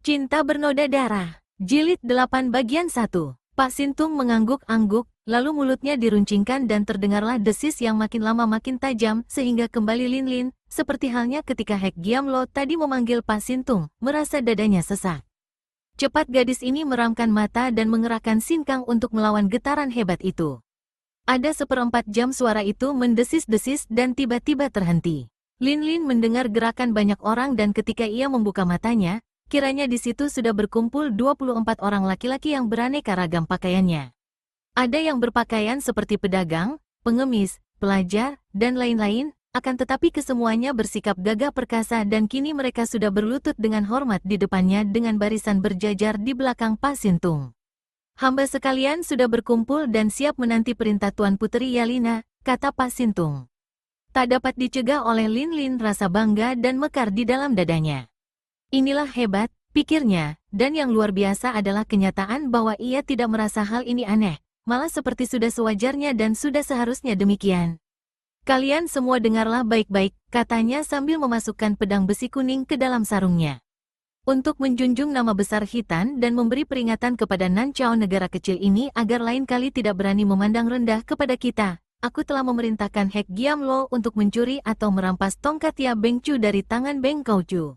Cinta Bernoda Darah. Jilid 8 bagian 1. Pak Sintung mengangguk-angguk, lalu mulutnya diruncingkan dan terdengarlah desis yang makin lama makin tajam sehingga kembali Lin, seperti halnya ketika Hek Giamlo tadi memanggil Pak Sintung, merasa dadanya sesak. Cepat gadis ini meramkan mata dan mengerahkan sinkang untuk melawan getaran hebat itu. Ada seperempat jam suara itu mendesis-desis dan tiba-tiba terhenti. Lin mendengar gerakan banyak orang dan ketika ia membuka matanya, kiranya di situ sudah berkumpul 24 orang laki-laki yang beraneka ragam pakaiannya. Ada yang berpakaian seperti pedagang, pengemis, pelajar, dan lain-lain, akan tetapi kesemuanya bersikap gagah perkasa dan kini mereka sudah berlutut dengan hormat di depannya dengan barisan berjajar di belakang Pak Sintung. Hamba sekalian sudah berkumpul dan siap menanti perintah Tuan Puteri Yalina, kata Pak Sintung. Tak dapat dicegah oleh Lin rasa bangga dan mekar di dalam dadanya. Inilah hebat, pikirnya, dan yang luar biasa adalah kenyataan bahwa ia tidak merasa hal ini aneh, malah seperti sudah sewajarnya dan sudah seharusnya demikian. Kalian semua dengarlah baik-baik, katanya sambil memasukkan pedang besi kuning ke dalam sarungnya. Untuk menjunjung nama besar Khitan dan memberi peringatan kepada Nanchao negara kecil ini agar lain kali tidak berani memandang rendah kepada kita, aku telah memerintahkan Hek Giamlo untuk mencuri atau merampas tongkat Ya Beng Chu dari tangan Beng Kau Chu.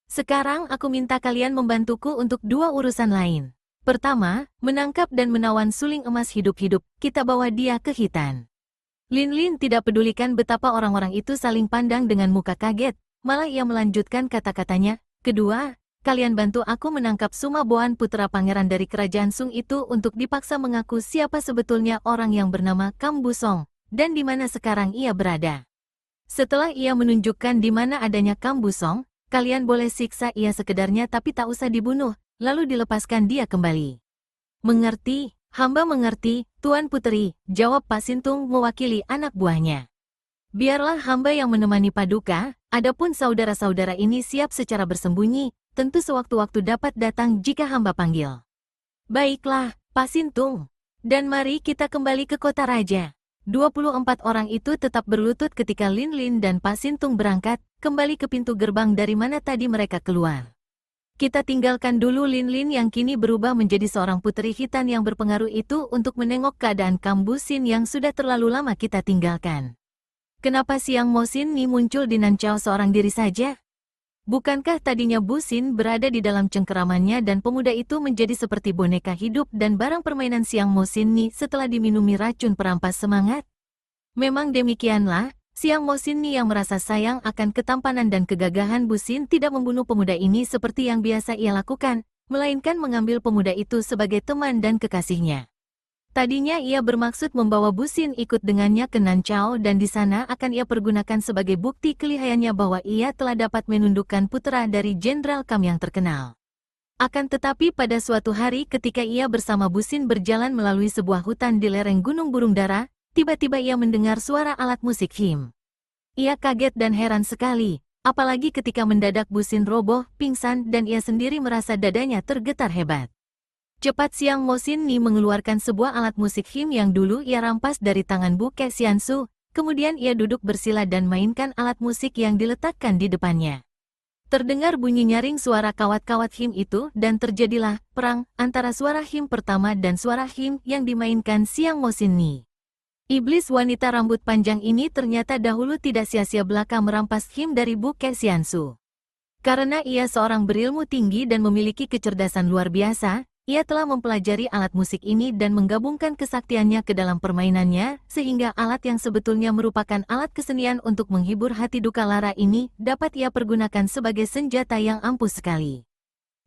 Sekarang aku minta kalian membantuku untuk dua urusan lain. Pertama, menangkap dan menawan suling emas hidup-hidup, kita bawa dia ke Khitan. Lin tidak pedulikan betapa orang-orang itu saling pandang dengan muka kaget, malah ia melanjutkan kata-katanya, kedua, kalian bantu aku menangkap Suma Boan putra pangeran dari kerajaan Sung itu untuk dipaksa mengaku siapa sebetulnya orang yang bernama Kam Busong, dan di mana sekarang ia berada. Setelah ia menunjukkan di mana adanya Kam Busong, kalian boleh siksa ia sekedarnya tapi tak usah dibunuh, lalu dilepaskan dia kembali. Mengerti, hamba mengerti, Tuan Puteri, jawab Pak Sintung mewakili anak buahnya. Biarlah hamba yang menemani Paduka, adapun saudara-saudara ini siap secara bersembunyi, tentu sewaktu-waktu dapat datang jika hamba panggil. Baiklah, Pak Sintung. Dan mari kita kembali ke kota raja. 24 orang itu tetap berlutut ketika Lin dan Pak Sintung berangkat, kembali ke pintu gerbang dari mana tadi mereka keluar. Kita tinggalkan dulu Lin yang kini berubah menjadi seorang puteri Khitan yang berpengaruh itu untuk menengok keadaan Kam Busin yang sudah terlalu lama kita tinggalkan. Kenapa siang Mosin Ni muncul di Nanchao seorang diri saja? Bukankah tadinya Busin berada di dalam cengkeramannya dan pemuda itu menjadi seperti boneka hidup dan barang permainan siang Mosin Ni setelah diminumi racun perampas semangat? Memang demikianlah, siang Mosin Ni yang merasa sayang akan ketampanan dan kegagahan Busin tidak membunuh pemuda ini seperti yang biasa ia lakukan, melainkan mengambil pemuda itu sebagai teman dan kekasihnya. Tadinya ia bermaksud membawa Busin ikut dengannya ke Nanchao dan di sana akan ia pergunakan sebagai bukti kelihayannya bahwa ia telah dapat menundukkan putra dari Jenderal Kam yang terkenal. Akan tetapi pada suatu hari ketika ia bersama Busin berjalan melalui sebuah hutan di lereng Gunung Burung Dara, tiba-tiba ia mendengar suara alat musik him. Ia kaget dan heran sekali, apalagi ketika mendadak Busin roboh, pingsan dan ia sendiri merasa dadanya tergetar hebat. Cepat siang Mosin Ni mengeluarkan sebuah alat musik him yang dulu ia rampas dari tangan Bu Ke Xiansu, kemudian ia duduk bersila dan mainkan alat musik yang diletakkan di depannya. Terdengar bunyi nyaring suara kawat-kawat him itu dan terjadilah perang antara suara him pertama dan suara him yang dimainkan siang Mosin Ni. Iblis wanita rambut panjang ini ternyata dahulu tidak sia-sia belaka merampas him dari Bu Ke Xiansu. Karena ia seorang berilmu tinggi dan memiliki kecerdasan luar biasa, ia telah mempelajari alat musik ini dan menggabungkan kesaktiannya ke dalam permainannya, sehingga alat yang sebetulnya merupakan alat kesenian untuk menghibur hati duka lara ini, dapat ia pergunakan sebagai senjata yang ampuh sekali.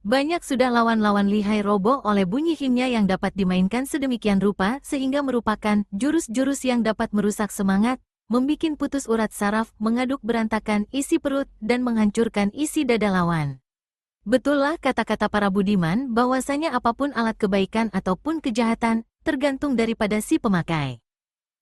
Banyak sudah lawan-lawan lihai roboh oleh bunyi himnya yang dapat dimainkan sedemikian rupa, sehingga merupakan jurus-jurus yang dapat merusak semangat, membikin putus urat saraf, mengaduk berantakan isi perut, dan menghancurkan isi dada lawan. Betullah kata-kata para budiman bahwasanya apapun alat kebaikan ataupun kejahatan, tergantung daripada si pemakai.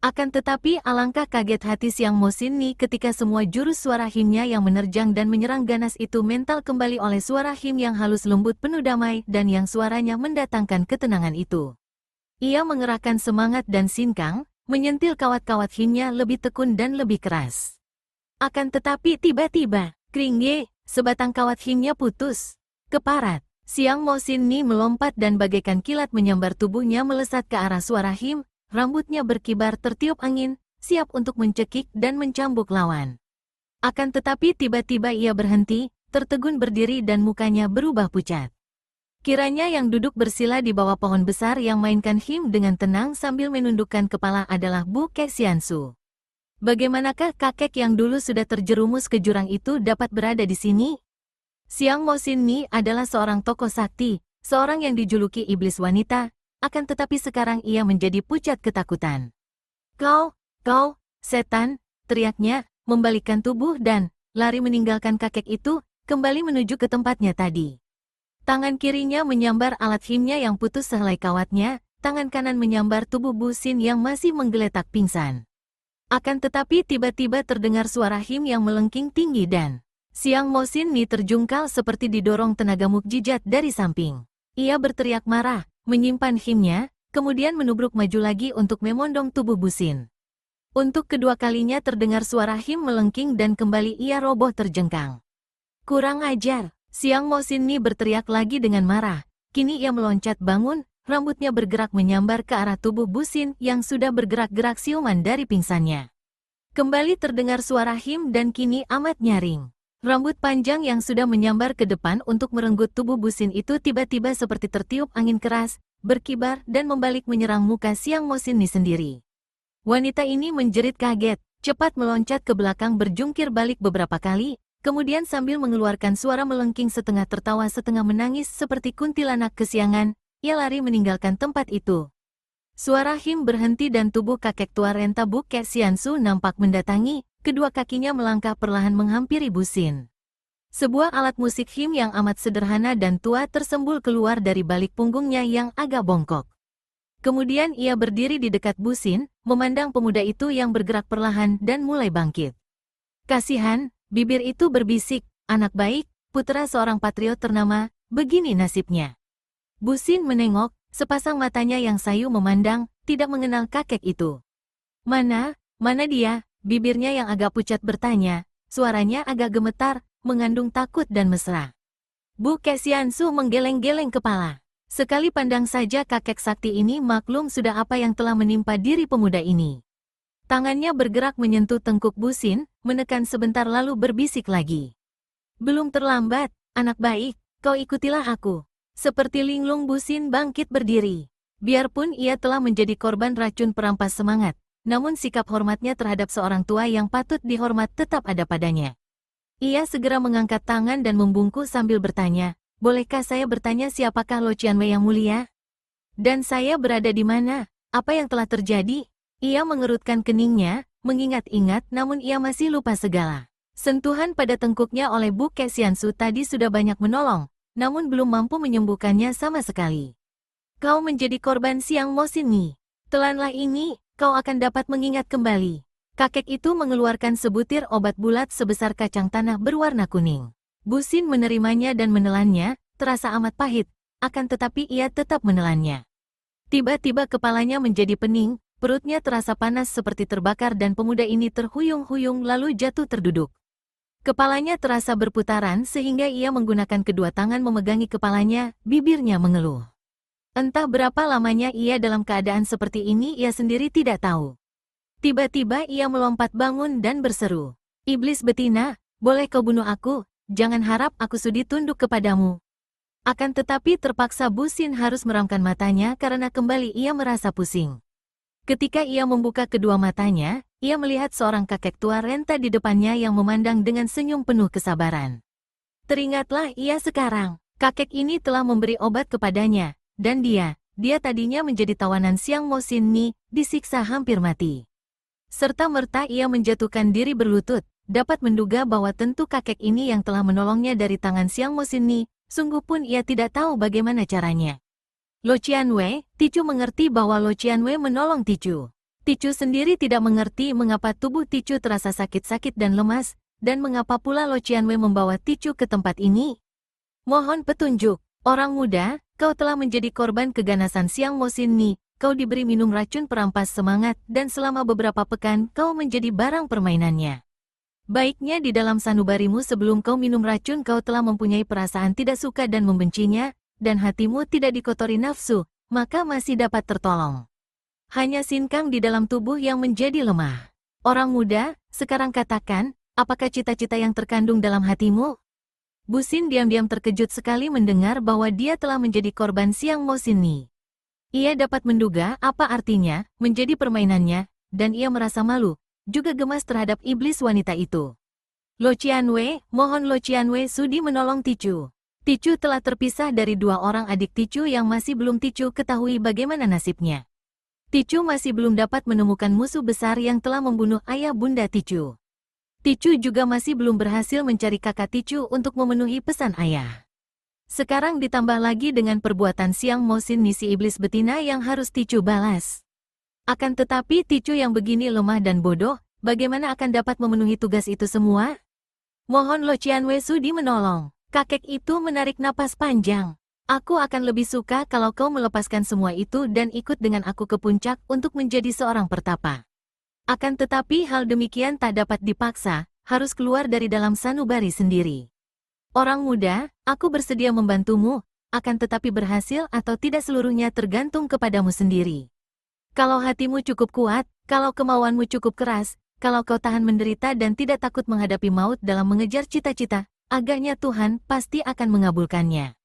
Akan tetapi alangkah kaget hati siang Mosin Ni ketika semua jurus suara himnya yang menerjang dan menyerang ganas itu mental kembali oleh suara him yang halus lembut penuh damai dan yang suaranya mendatangkan ketenangan itu. Ia mengerahkan semangat dan sinkang, menyentil kawat-kawat himnya lebih tekun dan lebih keras. Akan tetapi tiba-tiba, kring ye, sebatang kawat himnya putus. Keparat. Siang Mo Sin Ni melompat dan bagaikan kilat menyambar tubuhnya melesat ke arah suara Him, rambutnya berkibar tertiup angin, siap untuk mencekik dan mencambuk lawan. Akan tetapi tiba-tiba ia berhenti, tertegun berdiri dan mukanya berubah pucat. Kiranya yang duduk bersila di bawah pohon besar yang mainkan Him dengan tenang sambil menundukkan kepala adalah Bu Xiansu. Bagaimanakah kakek yang dulu sudah terjerumus ke jurang itu dapat berada di sini? Siang Mo Sin Ni adalah seorang tokoh sakti, seorang yang dijuluki iblis wanita, akan tetapi sekarang ia menjadi pucat ketakutan. Kau, setan, teriaknya, membalikkan tubuh dan lari meninggalkan kakek itu, kembali menuju ke tempatnya tadi. Tangan kirinya menyambar alat himnya yang putus sehelai kawatnya, tangan kanan menyambar tubuh Bu Sin yang masih menggeletak pingsan. Akan tetapi tiba-tiba terdengar suara him yang melengking tinggi dan Siang Mo Sin Ni terjungkal seperti didorong tenaga mukjizat dari samping. Ia berteriak marah, menyimpan himnya, kemudian menubruk maju lagi untuk memondong tubuh Bu Sin. Untuk kedua kalinya terdengar suara him melengking dan kembali ia roboh terjengkang. Kurang ajar, Siang Mo Sin Ni berteriak lagi dengan marah. Kini ia meloncat bangun, rambutnya bergerak menyambar ke arah tubuh Bu Sin yang sudah bergerak-gerak siuman dari pingsannya. Kembali terdengar suara him dan kini amat nyaring. Rambut panjang yang sudah menyambar ke depan untuk merenggut tubuh Bu Sin itu tiba-tiba seperti tertiup angin keras, berkibar dan membalik menyerang muka Siang Mo Sin Ni sendiri. Wanita ini menjerit kaget, cepat meloncat ke belakang berjungkir balik beberapa kali, kemudian sambil mengeluarkan suara melengking setengah tertawa setengah menangis seperti kuntilanak kesiangan, ia lari meninggalkan tempat itu. Suara him berhenti dan tubuh kakek tua renta Bu Xiansu nampak mendatangi, kedua kakinya melangkah perlahan menghampiri Bu Sin. Sebuah alat musik him yang amat sederhana dan tua tersembul keluar dari balik punggungnya yang agak bongkok. Kemudian ia berdiri di dekat Bu Sin, memandang pemuda itu yang bergerak perlahan dan mulai bangkit. Kasihan, bibir itu berbisik, anak baik, putra seorang patriot ternama, begini nasibnya. Bu Sin menengok, sepasang matanya yang sayu memandang, tidak mengenal kakek itu. Mana dia? Bibirnya yang agak pucat bertanya, suaranya agak gemetar, mengandung takut dan mesra. Bu Xiansu menggeleng-geleng kepala. Sekali pandang saja kakek sakti ini maklum sudah apa yang telah menimpa diri pemuda ini. Tangannya bergerak menyentuh tengkuk Bu Sin, menekan sebentar lalu berbisik lagi. Belum terlambat, anak baik, kau ikutilah aku. Seperti linglung Bu Sin bangkit berdiri. Biarpun ia telah menjadi korban racun perampas semangat, namun sikap hormatnya terhadap seorang tua yang patut dihormat tetap ada padanya. Ia segera mengangkat tangan dan membungkuk sambil bertanya, bolehkah saya bertanya siapakah Lo Qianwei yang mulia? Dan saya berada di mana? Apa yang telah terjadi? Ia mengerutkan keningnya, mengingat-ingat namun ia masih lupa segala. Sentuhan pada tengkuknya oleh Bu Xiansu tadi sudah banyak menolong, namun belum mampu menyembuhkannya sama sekali. Kau menjadi korban Siang Mo Sin Ni. Telanlah ini, kau akan dapat mengingat kembali. Kakek itu mengeluarkan sebutir obat bulat sebesar kacang tanah berwarna kuning. Bu Sin menerimanya dan menelannya, terasa amat pahit, akan tetapi ia tetap menelannya. Tiba-tiba kepalanya menjadi pening, perutnya terasa panas seperti terbakar dan pemuda ini terhuyung-huyung lalu jatuh terduduk. Kepalanya terasa berputaran sehingga ia menggunakan kedua tangan memegangi kepalanya, bibirnya mengeluh. Entah berapa lamanya ia dalam keadaan seperti ini ia sendiri tidak tahu. Tiba-tiba ia melompat bangun dan berseru, "Iblis betina, boleh kau bunuh aku, jangan harap aku sudi tunduk kepadamu." Akan tetapi terpaksa Bu Sin harus meramkan matanya karena kembali ia merasa pusing. Ketika ia membuka kedua matanya, ia melihat seorang kakek tua renta di depannya yang memandang dengan senyum penuh kesabaran. Teringatlah ia sekarang, kakek ini telah memberi obat kepadanya, dan dia tadinya menjadi tawanan Siang Mo Sin Ni, disiksa hampir mati. Serta-merta ia menjatuhkan diri berlutut, dapat menduga bahwa tentu kakek ini yang telah menolongnya dari tangan Siang Mo Sin Ni, sungguh pun ia tidak tahu bagaimana caranya. Lo Qianwei, Ticu mengerti bahwa Lo Qianwei menolong Ticu. Ticu sendiri tidak mengerti mengapa tubuh Ticu terasa sakit-sakit dan lemas, dan mengapa pula Lo Qianwei membawa Ticu ke tempat ini. Mohon petunjuk, orang muda, kau telah menjadi korban keganasan Siang Mo Sin Ni, kau diberi minum racun perampas semangat dan selama beberapa pekan kau menjadi barang permainannya. Baiknya di dalam sanubarimu sebelum kau minum racun kau telah mempunyai perasaan tidak suka dan membencinya, dan hatimu tidak dikotori nafsu, maka masih dapat tertolong. Hanya sinkang di dalam tubuh yang menjadi lemah. Orang muda, sekarang katakan, apakah cita-cita yang terkandung dalam hatimu? Bu Xin diam-diam terkejut sekali mendengar bahwa dia telah menjadi korban Siang Mo Xin Ni. Ia dapat menduga apa artinya menjadi permainannya, dan ia merasa malu, juga gemas terhadap iblis wanita itu. Lo Qianwei, mohon Lo Qianwei sudi menolong Ticu. Ticu telah terpisah dari dua orang adik Ticu yang masih belum Ticu ketahui bagaimana nasibnya. Ticu masih belum dapat menemukan musuh besar yang telah membunuh ayah bunda Ticu. Ticu juga masih belum berhasil mencari kakak Ticu untuk memenuhi pesan ayah. Sekarang ditambah lagi dengan perbuatan Siang Mo Xin Ni si iblis betina yang harus Ticu balas. Akan tetapi Ticu yang begini lemah dan bodoh, bagaimana akan dapat memenuhi tugas itu semua? Mohon Lo Qianwei sudi menolong. Kakek itu menarik napas panjang. Aku akan lebih suka kalau kau melepaskan semua itu dan ikut dengan aku ke puncak untuk menjadi seorang pertapa. Akan tetapi hal demikian tak dapat dipaksa, harus keluar dari dalam sanubari sendiri. Orang muda, aku bersedia membantumu, akan tetapi berhasil atau tidak seluruhnya tergantung kepadamu sendiri. Kalau hatimu cukup kuat, kalau kemauanmu cukup keras, kalau kau tahan menderita dan tidak takut menghadapi maut dalam mengejar cita-cita, agaknya Tuhan pasti akan mengabulkannya.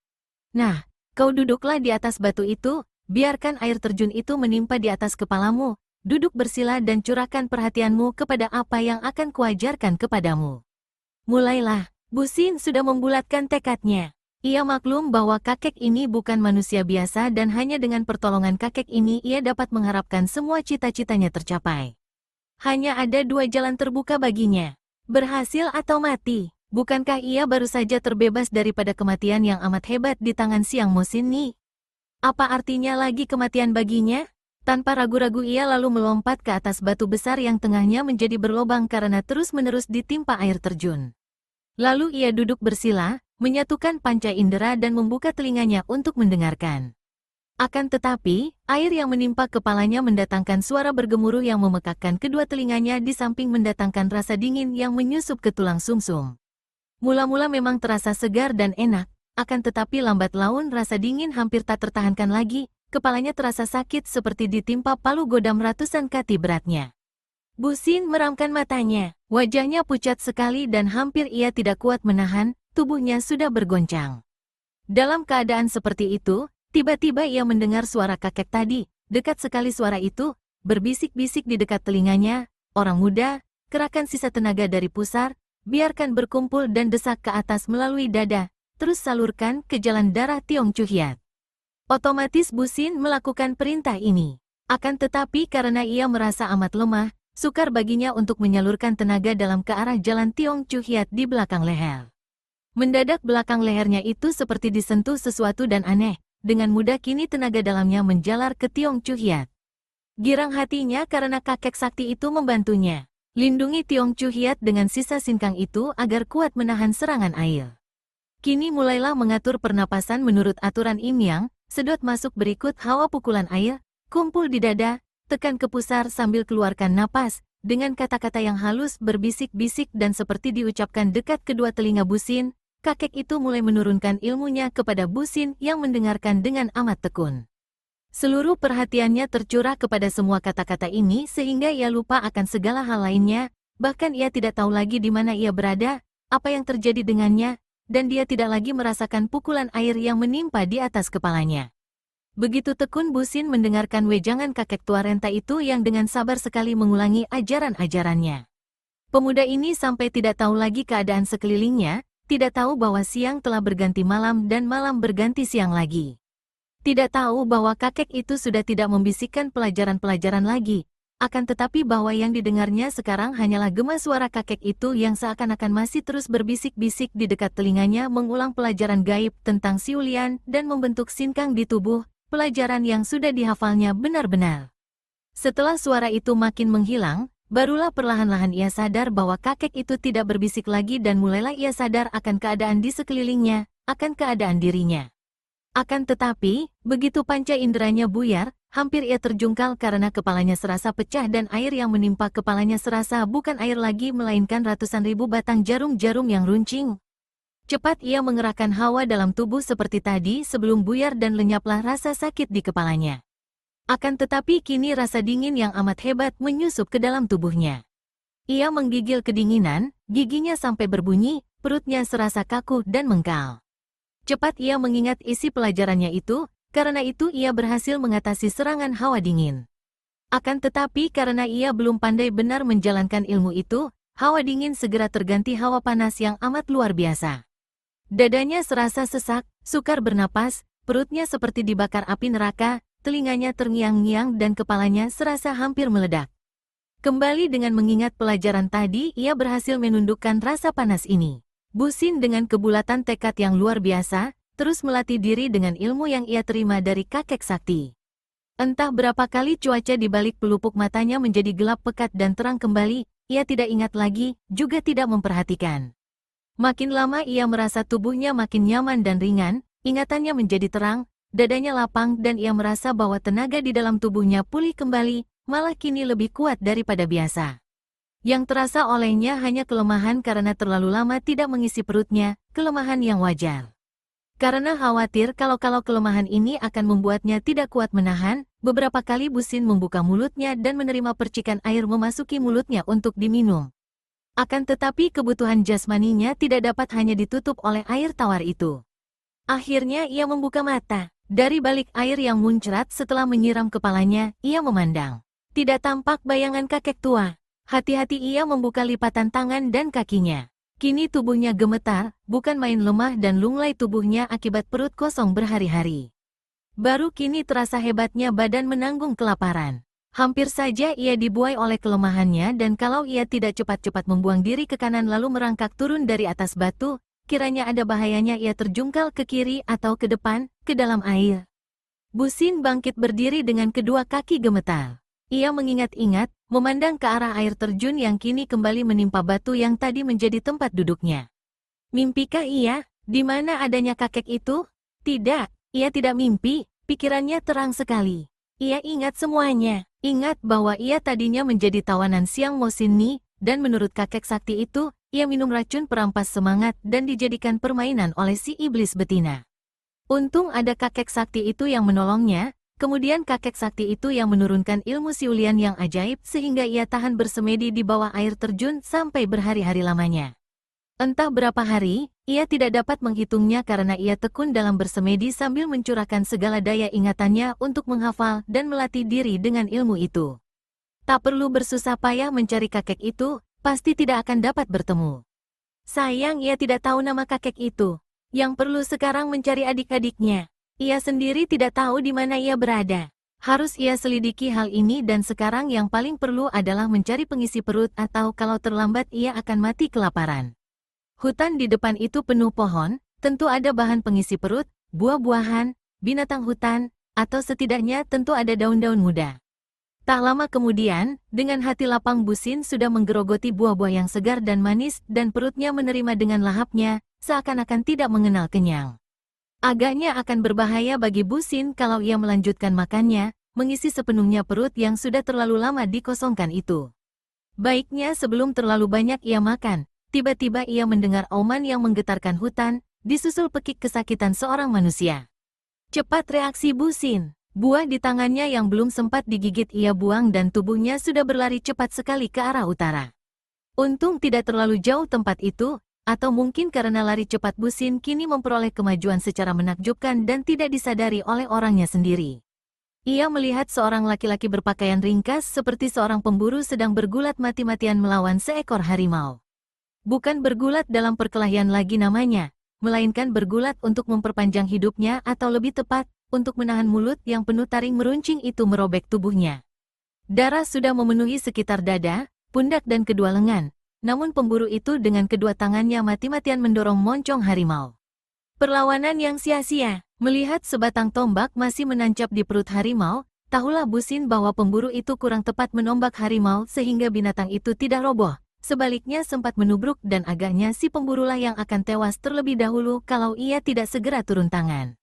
Nah, kau duduklah di atas batu itu, biarkan air terjun itu menimpa di atas kepalamu, duduk bersila dan curahkan perhatianmu kepada apa yang akan kuajarkan kepadamu. Mulailah, Bu Xin sudah membulatkan tekadnya. Ia maklum bahwa kakek ini bukan manusia biasa dan hanya dengan pertolongan kakek ini ia dapat mengharapkan semua cita-citanya tercapai. Hanya ada dua jalan terbuka baginya, berhasil atau mati. Bukankah ia baru saja terbebas daripada kematian yang amat hebat di tangan Siang Mo Xin Ni? Apa artinya lagi kematian baginya? Tanpa ragu-ragu ia lalu melompat ke atas batu besar yang tengahnya menjadi berlobang karena terus-menerus ditimpa air terjun. Lalu ia duduk bersila, menyatukan panca indera dan membuka telinganya untuk mendengarkan. Akan tetapi, air yang menimpa kepalanya mendatangkan suara bergemuruh yang memekakkan kedua telinganya di samping mendatangkan rasa dingin yang menyusup ke tulang sumsum. Mula-mula memang terasa segar dan enak, akan tetapi lambat laun rasa dingin hampir tak tertahankan lagi, kepalanya terasa sakit seperti ditimpa palu godam ratusan kati beratnya. Bu Xin meramkan matanya, wajahnya pucat sekali dan hampir ia tidak kuat menahan, tubuhnya sudah bergoncang. Dalam keadaan seperti itu, tiba-tiba ia mendengar suara kakek tadi, dekat sekali suara itu, berbisik-bisik di dekat telinganya, orang muda, kerahkan sisa tenaga dari pusar, biarkan berkumpul dan desak ke atas melalui dada, terus salurkan ke jalan darah Tiong Chu Hiat. Otomatis Bu Xin melakukan perintah ini. Akan tetapi karena ia merasa amat lemah, sukar baginya untuk menyalurkan tenaga dalam ke arah jalan Tiong Chu Hiat di belakang leher. Mendadak belakang lehernya itu seperti disentuh sesuatu dan aneh, dengan mudah kini tenaga dalamnya menjalar ke Tiong Chu Hiat. Girang hatinya karena kakek sakti itu membantunya. Lindungi Tiong Chu Hiat dengan sisa sinkang itu agar kuat menahan serangan air. Kini mulailah mengatur pernapasan menurut aturan Im Yang, sedot masuk berikut hawa pukulan air, kumpul di dada, tekan ke pusar sambil keluarkan napas, dengan kata-kata yang halus berbisik-bisik dan seperti diucapkan dekat kedua telinga Bu Xin, kakek itu mulai menurunkan ilmunya kepada Bu Xin yang mendengarkan dengan amat tekun. Seluruh perhatiannya tercurah kepada semua kata-kata ini sehingga ia lupa akan segala hal lainnya, bahkan ia tidak tahu lagi di mana ia berada, apa yang terjadi dengannya, dan dia tidak lagi merasakan pukulan air yang menimpa di atas kepalanya. Begitu tekun Bu Xin mendengarkan wejangan kakek tua renta itu yang dengan sabar sekali mengulangi ajaran-ajarannya. Pemuda ini sampai tidak tahu lagi keadaan sekelilingnya, tidak tahu bahwa siang telah berganti malam dan malam berganti siang lagi. Tidak tahu bahwa kakek itu sudah tidak membisikkan pelajaran-pelajaran lagi, akan tetapi bahwa yang didengarnya sekarang hanyalah gema suara kakek itu yang seakan-akan masih terus berbisik-bisik di dekat telinganya mengulang pelajaran gaib tentang Siulian dan membentuk sinkang di tubuh, pelajaran yang sudah dihafalnya benar-benar. Setelah suara itu makin menghilang, barulah perlahan-lahan ia sadar bahwa kakek itu tidak berbisik lagi dan mulailah ia sadar akan keadaan di sekelilingnya, akan keadaan dirinya. Akan tetapi, begitu panca inderanya buyar, hampir ia terjungkal karena kepalanya serasa pecah dan air yang menimpa kepalanya serasa bukan air lagi melainkan ratusan ribu batang jarum-jarum yang runcing. Cepat ia mengerahkan hawa dalam tubuh seperti tadi sebelum buyar dan lenyaplah rasa sakit di kepalanya. Akan tetapi kini rasa dingin yang amat hebat menyusup ke dalam tubuhnya. Ia menggigil kedinginan, giginya sampai berbunyi, perutnya serasa kaku dan mengkal. Cepat ia mengingat isi pelajarannya itu, karena itu ia berhasil mengatasi serangan hawa dingin. Akan tetapi karena ia belum pandai benar menjalankan ilmu itu, hawa dingin segera terganti hawa panas yang amat luar biasa. Dadanya serasa sesak, sukar bernapas, perutnya seperti dibakar api neraka, telinganya terngiang-ngiang dan kepalanya serasa hampir meledak. Kembali dengan mengingat pelajaran tadi, ia berhasil menundukkan rasa panas ini. Bu Xin dengan kebulatan tekad yang luar biasa, terus melatih diri dengan ilmu yang ia terima dari kakek sakti. Entah berapa kali cuaca di balik pelupuk matanya menjadi gelap pekat dan terang kembali, ia tidak ingat lagi, juga tidak memperhatikan. Makin lama ia merasa tubuhnya makin nyaman dan ringan, ingatannya menjadi terang, dadanya lapang dan ia merasa bahwa tenaga di dalam tubuhnya pulih kembali, malah kini lebih kuat daripada biasa. Yang terasa olehnya hanya kelemahan karena terlalu lama tidak mengisi perutnya, kelemahan yang wajar. Karena khawatir kalau kelemahan ini akan membuatnya tidak kuat menahan, beberapa kali Bu Xin membuka mulutnya dan menerima percikan air memasuki mulutnya untuk diminum. Akan tetapi kebutuhan jasmaninya tidak dapat hanya ditutup oleh air tawar itu. Akhirnya ia membuka mata. Dari balik air yang muncrat setelah menyiram kepalanya, ia memandang. Tidak tampak bayangan kakek tua. Hati-hati ia membuka lipatan tangan dan kakinya. Kini tubuhnya gemetar, bukan main lemah dan lunglai tubuhnya akibat perut kosong berhari-hari. Baru kini terasa hebatnya badan menanggung kelaparan. Hampir saja ia dibuai oleh kelemahannya dan kalau ia tidak cepat-cepat membuang diri ke kanan lalu merangkak turun dari atas batu, kiranya ada bahayanya ia terjungkal ke kiri atau ke depan, ke dalam air. Bu Xin bangkit berdiri dengan kedua kaki gemetar. Ia mengingat-ingat, memandang ke arah air terjun yang kini kembali menimpa batu yang tadi menjadi tempat duduknya. Mimpikah ia? Di mana adanya kakek itu? Tidak, ia tidak mimpi, pikirannya terang sekali. Ia ingat semuanya, ingat bahwa ia tadinya menjadi tawanan Siang Mo Xin Ni, dan menurut kakek sakti itu, ia minum racun perampas semangat dan dijadikan permainan oleh si iblis betina. Untung ada kakek sakti itu yang menolongnya. Kemudian kakek sakti itu yang menurunkan ilmu siulian yang ajaib sehingga ia tahan bersemedi di bawah air terjun sampai berhari-hari lamanya. Entah berapa hari, ia tidak dapat menghitungnya karena ia tekun dalam bersemedi sambil mencurahkan segala daya ingatannya untuk menghafal dan melatih diri dengan ilmu itu. Tak perlu bersusah payah mencari kakek itu, pasti tidak akan dapat bertemu. Sayang ia tidak tahu nama kakek itu. Yang perlu sekarang mencari adik-adiknya. Ia sendiri tidak tahu di mana ia berada. Harus ia selidiki hal ini dan sekarang yang paling perlu adalah mencari pengisi perut atau kalau terlambat ia akan mati kelaparan. Hutan di depan itu penuh pohon, tentu ada bahan pengisi perut, buah-buahan, binatang hutan, atau setidaknya tentu ada daun-daun muda. Tak lama kemudian, dengan hati lapang Bu Xin sudah menggerogoti buah-buah yang segar dan manis dan perutnya menerima dengan lahapnya, seakan-akan tidak mengenal kenyang. Agaknya akan berbahaya bagi Bu Xin kalau ia melanjutkan makannya, mengisi sepenuhnya perut yang sudah terlalu lama dikosongkan itu. Baiknya sebelum terlalu banyak ia makan, tiba-tiba ia mendengar auman yang menggetarkan hutan, disusul pekik kesakitan seorang manusia. Cepat reaksi Bu Xin. Buah di tangannya yang belum sempat digigit ia buang dan tubuhnya sudah berlari cepat sekali ke arah utara. Untung tidak terlalu jauh tempat itu, atau mungkin karena lari cepat Bu Xin kini memperoleh kemajuan secara menakjubkan dan tidak disadari oleh orangnya sendiri. Ia melihat seorang laki-laki berpakaian ringkas seperti seorang pemburu sedang bergulat mati-matian melawan seekor harimau. Bukan bergulat dalam perkelahian lagi namanya, melainkan bergulat untuk memperpanjang hidupnya atau lebih tepat, untuk menahan mulut yang penuh taring meruncing itu merobek tubuhnya. Darah sudah memenuhi sekitar dada, pundak dan kedua lengan. Namun pemburu itu dengan kedua tangannya mati-matian mendorong moncong harimau. Perlawanan yang sia-sia. Melihat sebatang tombak masih menancap di perut harimau, tahulah Bu Xin bahwa pemburu itu kurang tepat menombak harimau sehingga binatang itu tidak roboh. Sebaliknya sempat menubruk dan agaknya si pemburulah yang akan tewas terlebih dahulu kalau ia tidak segera turun tangan.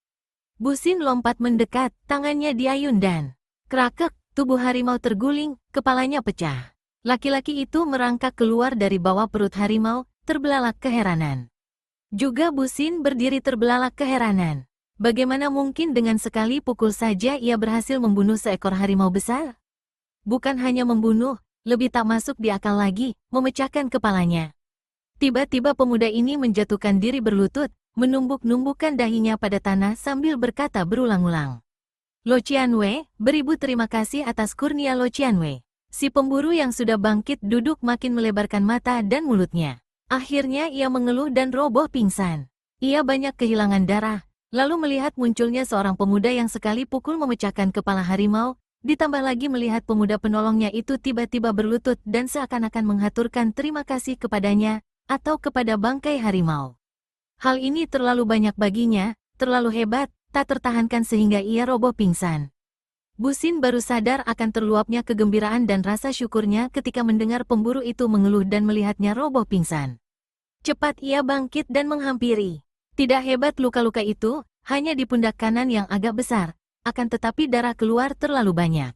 Bu Xin lompat mendekat, tangannya diayun dan krakek, tubuh harimau terguling, kepalanya pecah. Laki-laki itu merangkak keluar dari bawah perut harimau, terbelalak keheranan. Juga Busin berdiri terbelalak keheranan. Bagaimana mungkin dengan sekali pukul saja ia berhasil membunuh seekor harimau besar? Bukan hanya membunuh, lebih tak masuk di akal lagi, memecahkan kepalanya. Tiba-tiba pemuda ini menjatuhkan diri berlutut, menumbuk-numbukkan dahinya pada tanah sambil berkata berulang-ulang. Lo Qianwei, beribu terima kasih atas kurnia Lo Qianwei. Si pemburu yang sudah bangkit duduk makin melebarkan mata dan mulutnya. Akhirnya ia mengeluh dan roboh pingsan. Ia banyak kehilangan darah, lalu melihat munculnya seorang pemuda yang sekali pukul memecahkan kepala harimau, ditambah lagi melihat pemuda penolongnya itu tiba-tiba berlutut dan seakan-akan menghaturkan terima kasih kepadanya, atau kepada bangkai harimau. Hal ini terlalu banyak baginya, terlalu hebat, tak tertahankan sehingga ia roboh pingsan. Busin baru sadar akan terluapnya kegembiraan dan rasa syukurnya ketika mendengar pemburu itu mengeluh dan melihatnya roboh pingsan. Cepat ia bangkit dan menghampiri. Tidak hebat luka-luka itu, hanya di pundak kanan yang agak besar, akan tetapi darah keluar terlalu banyak.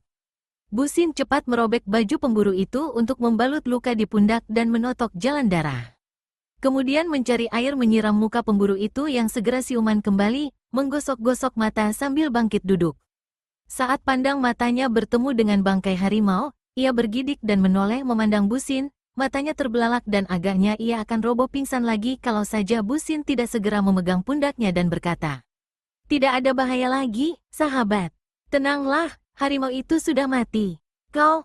Busin cepat merobek baju pemburu itu untuk membalut luka di pundak dan menotok jalan darah. Kemudian mencari air menyiram muka pemburu itu yang segera siuman kembali, menggosok-gosok mata sambil bangkit duduk. Saat pandang matanya bertemu dengan bangkai harimau, ia bergidik dan menoleh memandang Busin, matanya terbelalak dan agaknya ia akan roboh pingsan lagi kalau saja Busin tidak segera memegang pundaknya dan berkata, "Tidak ada bahaya lagi, sahabat. Tenanglah, harimau itu sudah mati. Kau,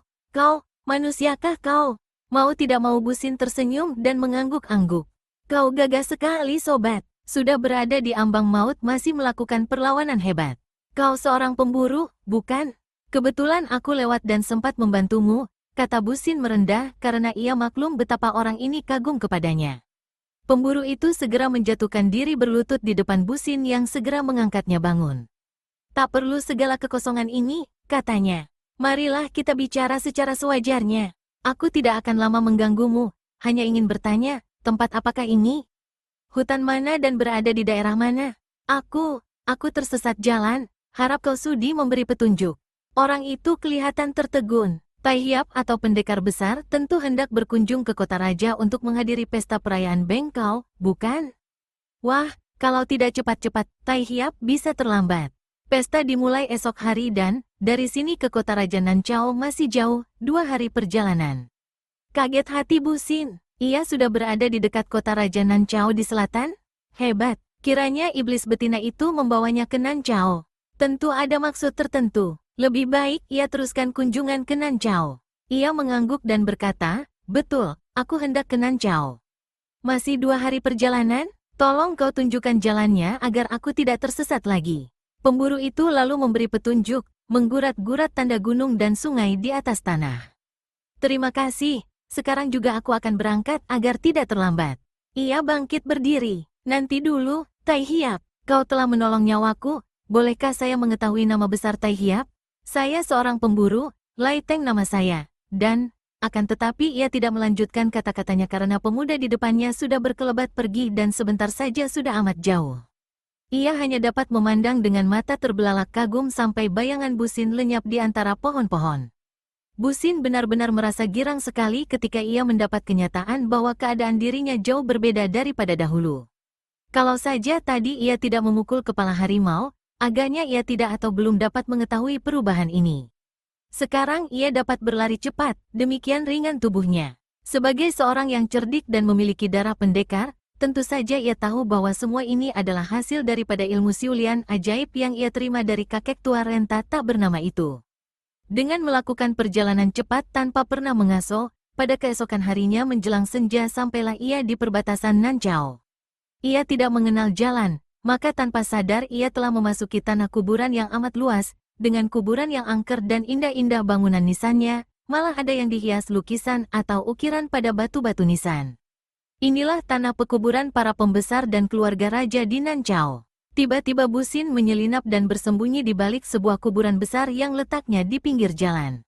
manusiakah kau?" Mau tidak mau Busin tersenyum dan mengangguk-angguk. "Kau gagah sekali sobat, sudah berada di ambang maut masih melakukan perlawanan hebat. Kau seorang pemburu, bukan? Kebetulan aku lewat dan sempat membantumu," kata Busin merendah karena ia maklum betapa orang ini kagum kepadanya. Pemburu itu segera menjatuhkan diri berlutut di depan Busin yang segera mengangkatnya bangun. "Tak perlu segala kekosongan ini," katanya. "Marilah kita bicara secara sewajarnya. Aku tidak akan lama mengganggumu, hanya ingin bertanya, tempat apakah ini? Hutan mana dan berada di daerah mana? Aku tersesat jalan, harap kau sudi memberi petunjuk." Orang itu kelihatan tertegun. Tai Hiap atau pendekar besar tentu hendak berkunjung ke kota raja untuk menghadiri pesta perayaan Bengkau, bukan? Wah, kalau tidak cepat-cepat, Tai Hiap bisa terlambat. Pesta dimulai esok hari dan, dari sini ke kota raja Nanchao masih jauh, 2 hari perjalanan. Kaget hati Busin, ia sudah berada di dekat kota raja Nanchao di selatan? Hebat, kiranya iblis betina itu membawanya ke Nanchao. Tentu ada maksud tertentu. Lebih baik ia teruskan kunjungan ke Nanchao. Ia mengangguk dan berkata, "Betul, aku hendak ke Nanchao. Masih 2 hari perjalanan? Tolong kau tunjukkan jalannya agar aku tidak tersesat lagi." Pemburu itu lalu memberi petunjuk, menggurat-gurat tanda gunung dan sungai di atas tanah. "Terima kasih, sekarang juga aku akan berangkat agar tidak terlambat." Ia bangkit berdiri. "Nanti dulu, Tai Hiap, kau telah menolong nyawaku, bolehkah saya mengetahui nama besar Tai Hiap? Saya seorang pemburu, Lai Teng nama saya." Dan, akan tetapi ia tidak melanjutkan kata-katanya karena pemuda di depannya sudah berkelebat pergi dan sebentar saja sudah amat jauh. Ia hanya dapat memandang dengan mata terbelalak kagum sampai bayangan Busin lenyap di antara pohon-pohon. Busin benar-benar merasa girang sekali ketika ia mendapat kenyataan bahwa keadaan dirinya jauh berbeda daripada dahulu. Kalau saja tadi ia tidak memukul kepala harimau, agaknya ia tidak atau belum dapat mengetahui perubahan ini. Sekarang ia dapat berlari cepat, demikian ringan tubuhnya. Sebagai seorang yang cerdik dan memiliki darah pendekar, tentu saja ia tahu bahwa semua ini adalah hasil daripada ilmu siulian ajaib yang ia terima dari kakek tua renta tak bernama itu. Dengan melakukan perjalanan cepat tanpa pernah mengaso, pada keesokan harinya menjelang senja sampailah ia di perbatasan Nanchao. Ia tidak mengenal jalan, maka tanpa sadar ia telah memasuki tanah kuburan yang amat luas, dengan kuburan yang angker dan indah-indah bangunan nisannya, malah ada yang dihias lukisan atau ukiran pada batu-batu nisan. Inilah tanah pekuburan para pembesar dan keluarga raja di Nanchao. Tiba-tiba Busin menyelinap dan bersembunyi di balik sebuah kuburan besar yang letaknya di pinggir jalan.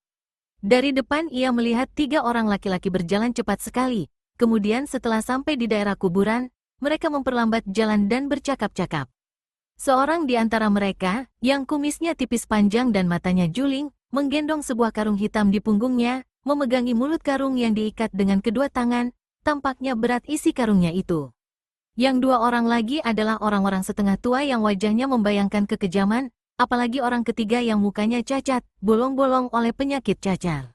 Dari depan ia melihat 3 orang laki-laki berjalan cepat sekali, kemudian setelah sampai di daerah kuburan, mereka memperlambat jalan dan bercakap-cakap. Seorang di antara mereka, yang kumisnya tipis panjang dan matanya juling, menggendong sebuah karung hitam di punggungnya, memegangi mulut karung yang diikat dengan kedua tangan, tampaknya berat isi karungnya itu. Yang dua orang lagi adalah orang-orang setengah tua yang wajahnya membayangkan kekejaman, apalagi orang ketiga yang mukanya cacat, bolong-bolong oleh penyakit cacar.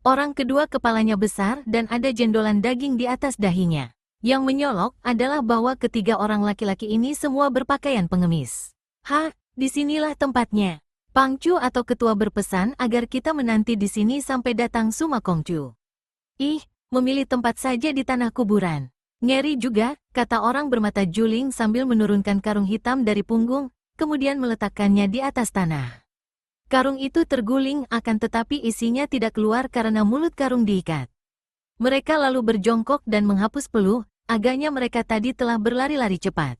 Orang kedua kepalanya besar dan ada jendolan daging di atas dahinya. Yang menyolok adalah bahwa ketiga orang laki-laki ini semua berpakaian pengemis. Disinilah tempatnya. Pangcu atau ketua berpesan agar kita menanti di sini sampai datang Suma Kongcu. Ih, memilih tempat saja di tanah kuburan. Ngeri juga, kata orang bermata juling sambil menurunkan karung hitam dari punggung, kemudian meletakkannya di atas tanah. Karung itu terguling akan tetapi isinya tidak keluar karena mulut karung diikat. Mereka lalu berjongkok dan menghapus peluh, agaknya mereka tadi telah berlari-lari cepat.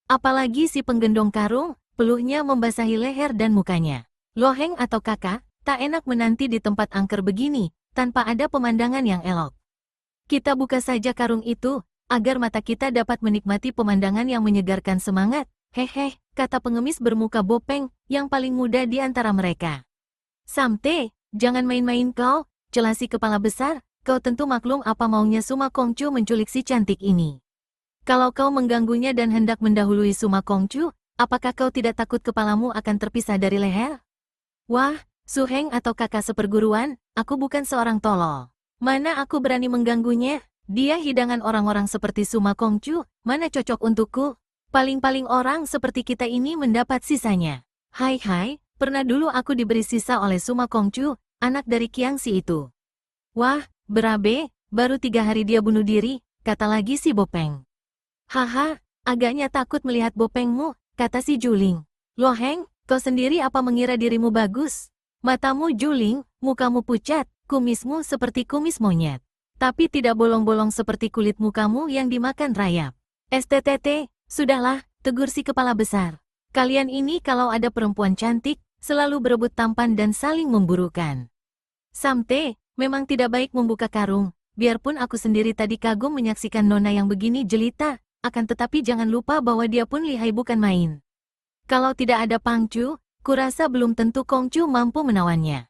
Apalagi si penggendong karung, peluhnya membasahi leher dan mukanya. Loheng atau kakak, tak enak menanti di tempat angker begini, tanpa ada pemandangan yang elok. Kita buka saja karung itu, agar mata kita dapat menikmati pemandangan yang menyegarkan semangat. Hehe, kata pengemis bermuka bopeng, yang paling muda di antara mereka. Samte, jangan main-main kau, celah si kepala besar, kau tentu maklum apa maunya Suma Kongcu menculik si cantik ini. Kalau kau mengganggunya dan hendak mendahului Suma Kongcu, apakah kau tidak takut kepalamu akan terpisah dari leher? Wah, Su Heng atau kakak seperguruan, aku bukan seorang tolol. Mana aku berani mengganggunya? Dia hidangan orang-orang seperti Suma Kongcu, mana cocok untukku? Paling-paling orang seperti kita ini mendapat sisanya. Hai, pernah dulu aku diberi sisa oleh Suma Kongcu, anak dari Kiangsi itu. Wah, berabe, baru 3 hari dia bunuh diri, kata lagi si Bopeng. Haha, agaknya takut melihat Bopengmu, kata si Juling. Loheng, kau sendiri apa mengira dirimu bagus? Matamu juling, mukamu pucat, kumismu seperti kumis monyet. Tapi tidak bolong-bolong seperti kulit mukamu yang dimakan rayap. STTT, sudahlah, tegur si kepala besar. Kalian ini kalau ada perempuan cantik, selalu berebut tampan dan saling memburukan. Samte, memang tidak baik membuka karung. Biarpun aku sendiri tadi kagum menyaksikan nona yang begini jelita, akan tetapi jangan lupa bahwa dia pun lihai bukan main. Kalau tidak ada Pangcu, kurasa belum tentu Kongcu mampu menawannya.